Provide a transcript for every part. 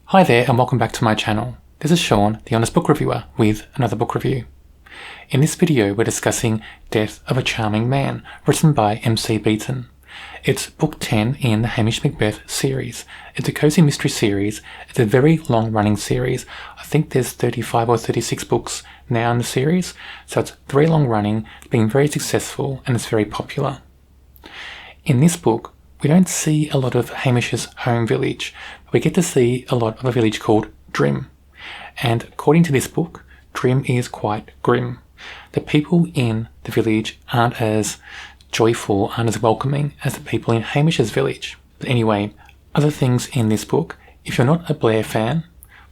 Hi there and welcome back to my channel. This is Sean, the Honest Book Reviewer, with another book review. In this video we're discussing Death of a Charming Man, written by MC Beaton. It's book 10 in the Hamish Macbeth series. It's a cozy mystery series. It's a very long running series. I think there's 35 or 36 books now in the series, so it's very long running, it's been very successful and it's very popular. In this book we don't see a lot of Hamish's home village, but we get to see a lot of a village called Drim. And according to this book, Drim is quite grim. The people in the village aren't as joyful, aren't as welcoming as the people in Hamish's village. But anyway, other things in this book. If you're not a Blair fan,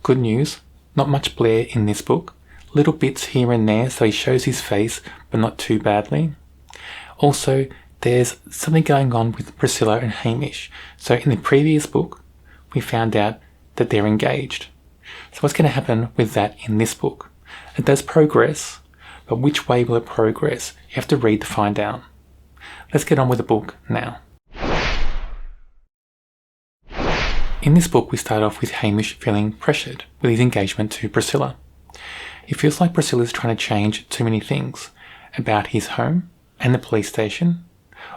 good news, not much Blair in this book. Little bits here and there, so he shows his face, but not too badly. Also, there's something going on with Priscilla and Hamish. So in the previous book, we found out that they're engaged. So what's going to happen with that in this book? It does progress, but which way will it progress? You have to read to find out. Let's get on with the book now. In this book, we start off with Hamish feeling pressured with his engagement to Priscilla. He feels like Priscilla's trying to change too many things about his home and the police station.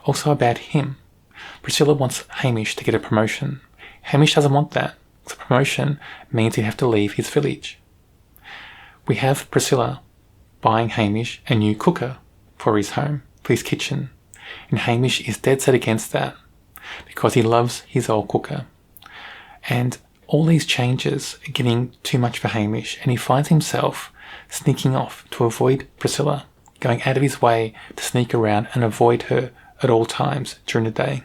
Also about him. Priscilla wants Hamish to get a promotion. Hamish doesn't want that. The promotion means he'd have to leave his village. We have Priscilla buying Hamish a new cooker for his home, for his kitchen. And Hamish is dead set against that because he loves his old cooker. And all these changes are getting too much for Hamish, and he finds himself sneaking off to avoid Priscilla, going out of his way to sneak around and avoid her at all times during the day.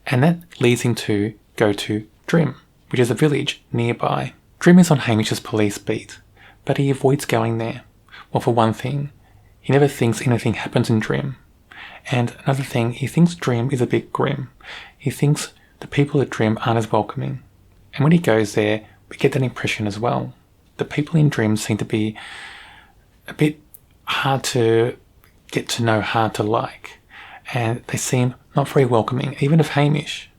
And that leads him to go to Drim, which is a village nearby. Drim is on Hamish's police beat, but he avoids going there. Well, for one thing, he never thinks anything happens in Drim. And another thing, he thinks Drim is a bit grim. He thinks the people at Drim aren't as welcoming. And when he goes there, we get that impression as well. The people in Drim seem to be a bit hard to get to know, hard to like. And they seem not very welcoming, even of Hamish.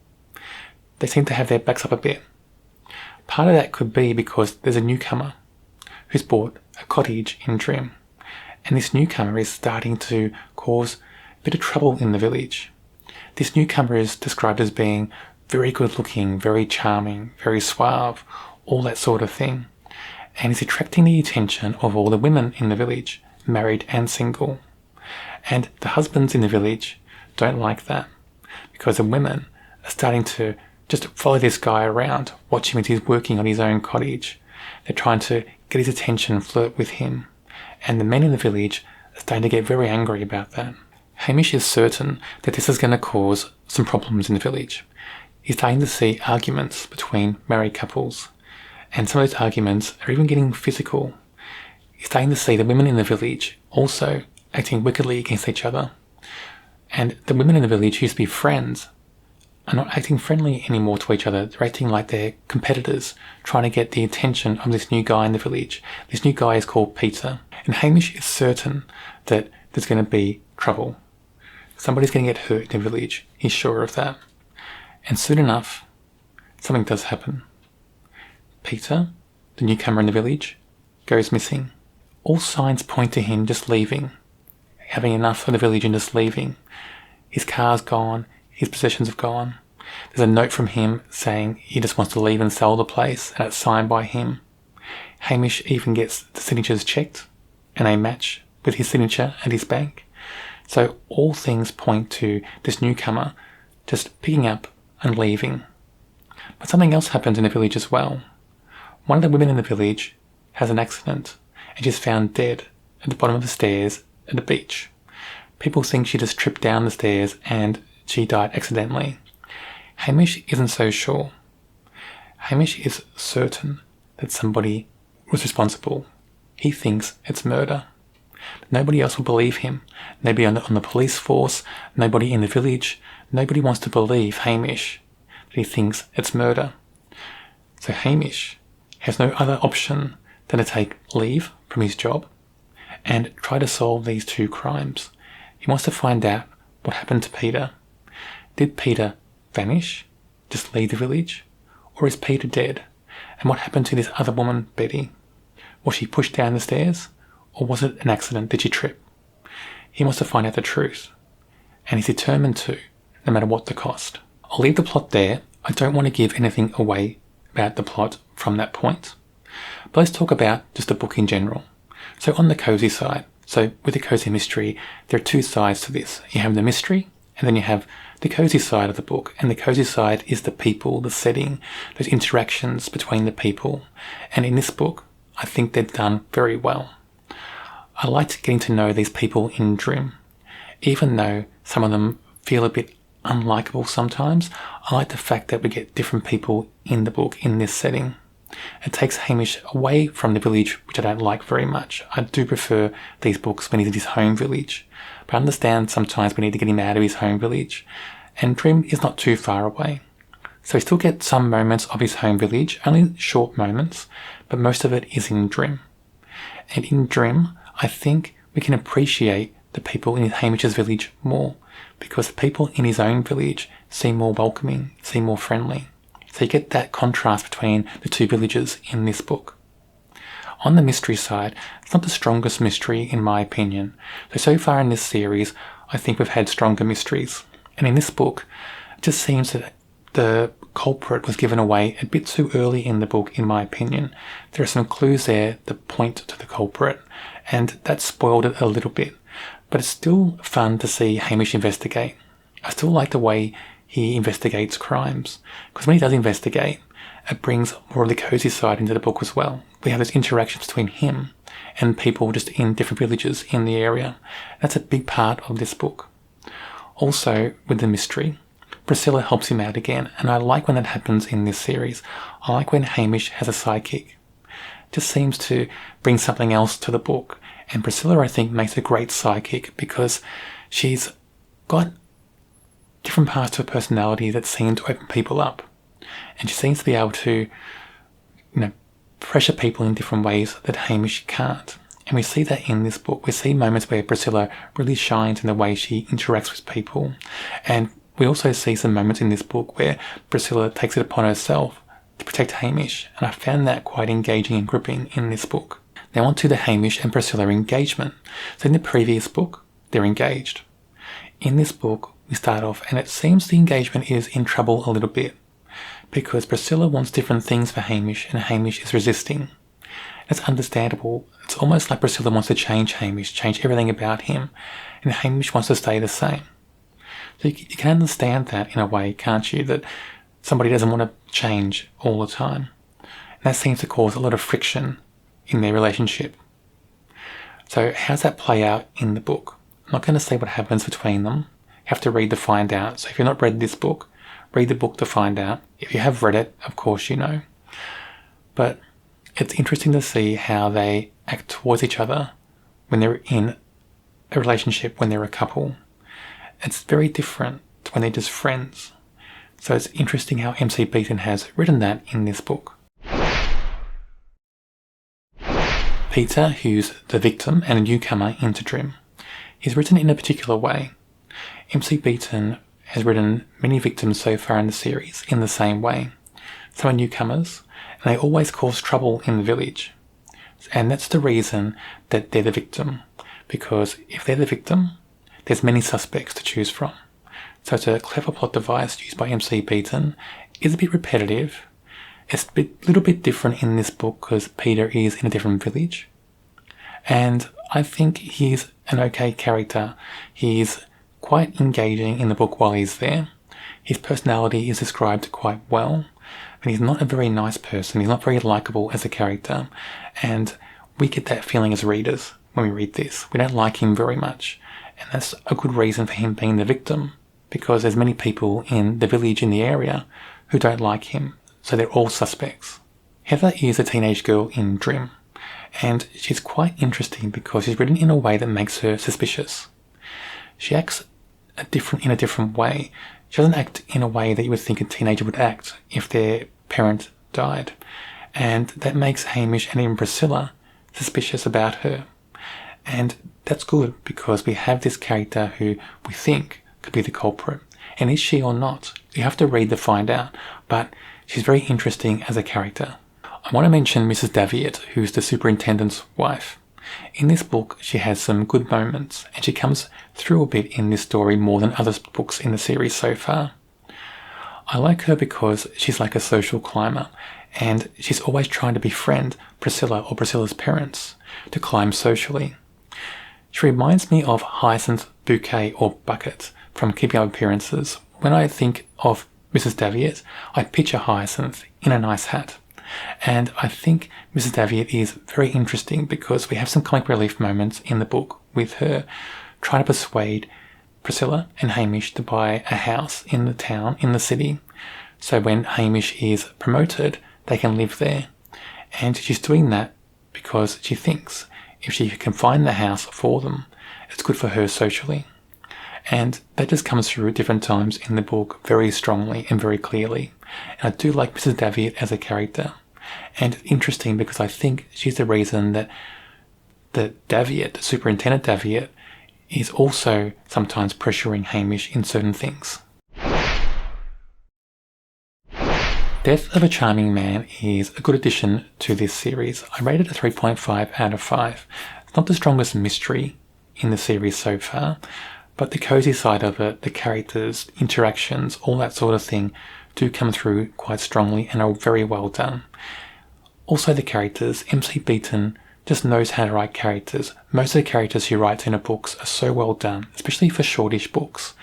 They seem to have their backs up a bit. Part of that could be because there's a newcomer who's bought a cottage in Drim. And this newcomer is starting to cause a bit of trouble in the village. This newcomer is described as being very good looking, very charming, very suave, all that sort of thing. And he's attracting the attention of all the women in the village, married and single. And the husbands in the village don't like that because the women are starting to just follow this guy around, watch him as he's working on his own cottage. They're trying to get his attention, flirt with him. And the men in the village are starting to get very angry about that. Hamish is certain that this is going to cause some problems in the village. He's starting to see arguments between married couples. And some of those arguments are even getting physical. He's starting to see the women in the village also acting wickedly against each other. And the women in the village who used to be friends are not acting friendly anymore to each other. They're acting like they're competitors, trying to get the attention of this new guy in the village. This new guy is called Peter. And Hamish is certain that there's going to be trouble. Somebody's going to get hurt in the village. He's sure of that. And soon enough, something does happen. Peter, the newcomer in the village, goes missing. All signs point to him just leaving, having enough of the village and just leaving. His car's gone, his possessions have gone. There's a note from him saying he just wants to leave and sell the place, and it's signed by him. Hamish even gets the signatures checked, and they match with his signature and his bank. So all things point to this newcomer just picking up and leaving. But something else happens in the village as well. One of the women in the village has an accident, and she's found dead at the bottom of the stairs at the beach. People think she just tripped down the stairs and she died accidentally. Hamish isn't so sure. Hamish is certain that somebody was responsible. He thinks it's murder. Nobody else will believe him. Nobody on the police force, nobody in the village, nobody wants to believe Hamish that he thinks it's murder. So Hamish has no other option than to take leave from his job and try to solve these two crimes. He wants to find out what happened to Peter. Did Peter vanish? Just leave the village? Or is Peter dead? And what happened to this other woman, Betty? Was she pushed down the stairs? Or was it an accident? Did she trip? He wants to find out the truth. And he's determined to, no matter what the cost. I'll leave the plot there. I don't want to give anything away about the plot from that point. But let's talk about just the book in general. So on the cozy side, so with the cozy mystery, there are two sides to this. You have the mystery, and then you have the cozy side of the book. And the cozy side is the people, the setting, those interactions between the people. And in this book, I think they've done very well. I liked getting to know these people in Drim. Even though some of them feel a bit unlikable sometimes, I like the fact that we get different people in the book in this setting. It takes Hamish away from the village, which I don't like very much. I do prefer these books when he's in his home village. But I understand sometimes we need to get him out of his home village. And Drim is not too far away. So we still get some moments of his home village, only short moments, but most of it is in Drim. And in Drim, I think we can appreciate the people in Hamish's village more, because the people in his own village seem more welcoming, seem more friendly. So you get that contrast between the two villages in this book. On the mystery side, it's not the strongest mystery in my opinion. So far in this series, I think we've had stronger mysteries. And in this book, it just seems that the culprit was given away a bit too early in the book, in my opinion. There are some clues there that point to the culprit, and that spoiled it a little bit. But it's still fun to see Hamish investigate. I still like the way he investigates crimes, because when he does investigate, it brings more of the cozy side into the book as well. We have those interactions between him and people just in different villages in the area. That's a big part of this book. Also, with the mystery, Priscilla helps him out again, and I like when that happens in this series. I like when Hamish has a sidekick. It just seems to bring something else to the book. And Priscilla, I think, makes a great sidekick because she's got different parts to her personality that seem to open people up. And she seems to be able to, pressure people in different ways that Hamish can't. And we see that in this book. We see moments where Priscilla really shines in the way she interacts with people. And we also see some moments in this book where Priscilla takes it upon herself to protect Hamish. And I found that quite engaging and gripping in this book. Now on to the Hamish and Priscilla engagement. So in the previous book, they're engaged. In this book, we start off and it seems the engagement is in trouble a little bit because Priscilla wants different things for Hamish and Hamish is resisting. It's understandable. It's almost like Priscilla wants to change Hamish, change everything about him, and Hamish wants to stay the same. So you can understand that in a way, can't you? That somebody doesn't want to change all the time. And that seems to cause a lot of friction in their relationship. So how does that play out in the book? I'm not going to say what happens between them. You have to read to find out. So if you've not read this book, read the book to find out. If you have read it, of course you know. But it's interesting to see how they act towards each other when they're in a relationship, when they're a couple. It's very different to when they're just friends. So it's interesting how MC Beaton has written that in this book. Peter, who's the victim and a newcomer into Drim, is written in a particular way. MC Beaton has written many victims so far in the series in the same way. Some are newcomers, and they always cause trouble in the village. And that's the reason that they're the victim, because if they're the victim, there's many suspects to choose from. So it's a clever plot device used by MC Beaton. It's a bit repetitive. It's a little bit different in this book because Peter is in a different village. And I think he's an okay character. He's quite engaging in the book while he's there. His personality is described quite well. And he's not a very nice person. He's not very likable as a character. And we get that feeling as readers when we read this. We don't like him very much. And that's a good reason for him being the victim, because there's many people in the village, in the area, who don't like him. So they're all suspects. Heather is a teenage girl in Drim, and she's quite interesting because she's written in a way that makes her suspicious. She acts in a different way. She doesn't act in a way that you would think a teenager would act if their parent died. And that makes Hamish and even Priscilla suspicious about her. And that's good because we have this character who we think could be the culprit. And is she or not? You have to read to find out. But she's very interesting as a character. I want to mention Mrs. Daviett, who's the superintendent's wife. In this book, she has some good moments, and she comes through a bit in this story more than other books in the series so far. I like her because she's like a social climber, and she's always trying to befriend Priscilla or Priscilla's parents to climb socially. She reminds me of Hyacinth, Bouquet, or Bucket from Keeping Up Appearances. When I think of Mrs. Daviett, I picture Hyacinth in a nice hat. And I think Mrs. Daviett is very interesting because we have some comic relief moments in the book with her trying to persuade Priscilla and Hamish to buy a house in the town, in the city. So when Hamish is promoted, they can live there. And she's doing that because she thinks if she can find the house for them, it's good for her socially. And that just comes through at different times in the book very strongly and very clearly. And I do like Mrs. Daviett as a character. And it's interesting because I think she's the reason that Daviett, Superintendent Daviett, is also sometimes pressuring Hamish in certain things. Death of a Charming Man is a good addition to this series. I rated it a 3.5 out of 5. It's not the strongest mystery in the series so far, but the cozy side of it, the characters, interactions, all that sort of thing do come through quite strongly and are very well done. Also the characters, MC Beaton just knows how to write characters. Most of the characters he writes in her books are so well done, especially for shortish books.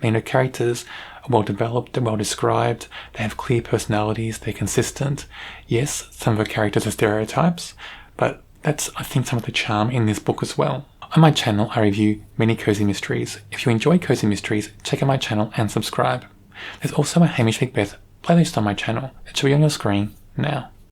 I mean, her characters are well developed, they're well described, they have clear personalities, they're consistent. Yes, some of her characters are stereotypes, but that's, I think, some of the charm in this book as well. On my channel, I review many cozy mysteries. If you enjoy cozy mysteries, check out my channel and subscribe. There's also a Hamish Macbeth playlist on my channel. It should be on your screen now.